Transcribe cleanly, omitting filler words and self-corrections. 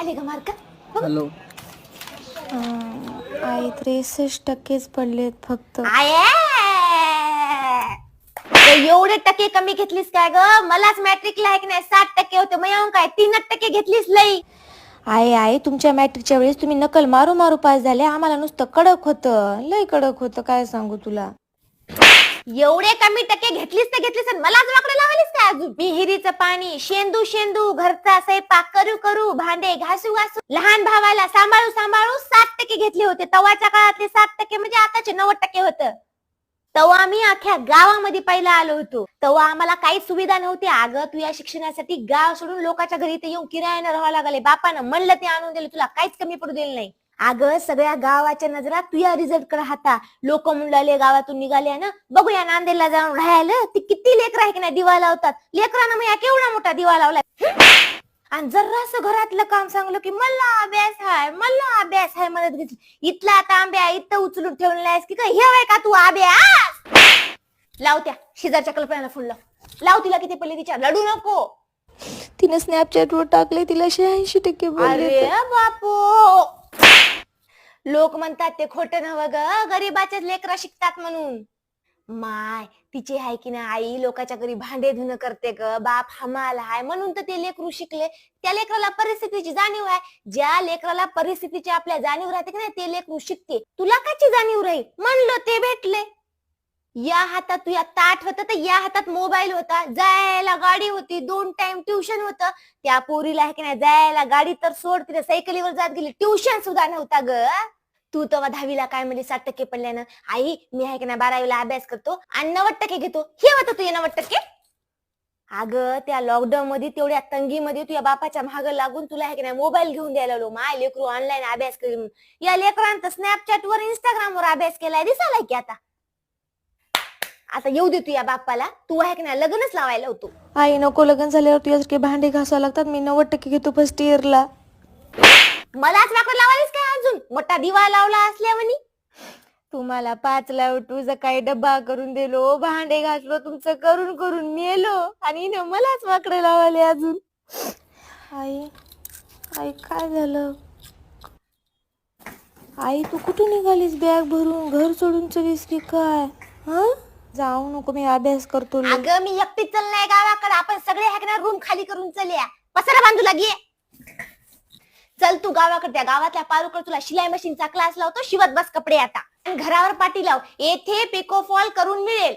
आले का mark? Hello. आई 63% पडलेत फक्त. एवढे टक्के कमी घेतलीस काय ग? मलाच मॅट्रिकला आहे की नाही 60% होते, मग येऊन काय 3% घेतलीस लई. आई तुमच्या मॅट्रिकच्या वेळेस तुम्ही नकल मारू मारू पास झाले, आम्हाला नुसतं कडक होतं, लय कडक होतं, काय सांगू तुला. एवढे कमी टक्के घेतलीस तर घेतलीस आणि मलाच वाकडे लावलीस काय अजून? विहिरीचं पाणी शेंदू शेंदू, घरचा स्वयंपाक करू करू, भांडे घासू घासू, लहान भावाला सांभाळू सांभाळू 60% घेतले होते. तवाच्या काळातले 60% म्हणजे आताचे 90% होतं. तेव्हा आम्ही अख्ख्या गावामध्ये पहिला आलो होतो. तेव्हा आम्हाला काही सुविधा नव्हती. अगं तू या शिक्षणासाठी गाव सोडून लोकांच्या घरी इथे येऊन किरायानं राहावं लागले. बापानं म्हणलं ते आणून दिलं, तुला काहीच कमी पडू दिलं नाही. अगं सगळ्या गावाच्या नजरा तुझ्या रिझल्ट कडे हाता. लोक म्हणले गावातून निघाले ना, बघूया नांदेडला जाऊन राहायला. ती किती लेकर आहे की नाही दिवा लावतात. लेकरांना मग केवढा मोठा दिवा लावलाय. आणि जरासं घरातलं काम सांगलं की मला अभ्यास आहे म्हणत घेतली. इथला आता आंब्या इथं उचलून ठेवलायस की काय हे का तू अभ्यास? लाव त्या शेजारच्या कल्पनाला फुल लाव. तिला किती पडले विचार, लढू नको. तिने स्नॅपचॅट वर टाकले, तिला 86% बोलले. अरे बापू, लोक म्हणतात ते खोटं नव्हं ग, गरीबाचेच लेकरं शिकतात म्हणून. माय तिची आहे की नाही आई लोकांच्या घरी भांडे धुणं करते ग, बाप हमाल हाय म्हणून तर ते लेकरू शिकले. त्या लेकराला परिस्थितीची जाणीव आहे. ज्या लेकराला परिस्थितीची आपल्या जाणीव राहते की नाही ते लेकरू शिकते. तुला काची जाणीव राहील? म्हणलं ते भेटले. या हातात तुझ्या ताट होतं तर या हातात मोबाईल होता. जायला गाडी होती, 2 टाइम ट्युशन होतं. त्या पोरीला आहे की नाही जायला गाडी तर सोड, तिने सायकलीवर जात गेली, ट्युशन सुद्धा नव्हता ग. तू तेव्हा 10वीला काय म्हणजे 60% पडल्यानं आई मी आहे की नाही 12वीला अभ्यास करतो आणि 90% घेतो, हे होतं तुझे 90%. अगं त्या लॉकडाऊन मध्ये तेवढ्या तंगीमध्ये तुझ्या बापाच्या मागं लागून तुला आहे की नाही मोबाईल घेऊन द्यायला लागलो. माय लेकरू ऑनलाईन अभ्यास करून. या लेकरांत स्नॅपचॅट वर इंस्टाग्राम वर अभ्यास केलाय दिसालाय की आता येऊ दे तू या बाप्पाला. तू आहे की नाही लग्नच लावायला होतो. आई नको, लग्न झाल्यावर तुझ्यासारखे भांडे घासावं लागतात. मी 90% घेतो फर्स्ट इयरला. मलाच वाकड लावायलाच काय अजून? मोठा दिवा लावला असल्यावानी. तुम्हाला 5ला उठू, काही डब्बा करून दिलो, भांडे घासलो, तुमचं करून करून मेलो आणि मलाच वाकडे लावाले अजून. आई आई काय झालं? आई तू कुठे निघालीस बॅग भरून? घर सोडून चलीस की काय? जाऊ नको, मी अभ्यास करतो. अगं मी एकटीच चाललाय गावाकडे. आपण सगळे आहे ना रूम खाली करून चलूया. पसारा बांधू लागे. चल तू गावाकडे, त्या गावातल्या पारूकडे तुला शिलाई मशीनचा क्लास लावतो. शिवत बस कपडे आता. घरावर पाटी लाव, येथे पिको फॉल करून मिळेल.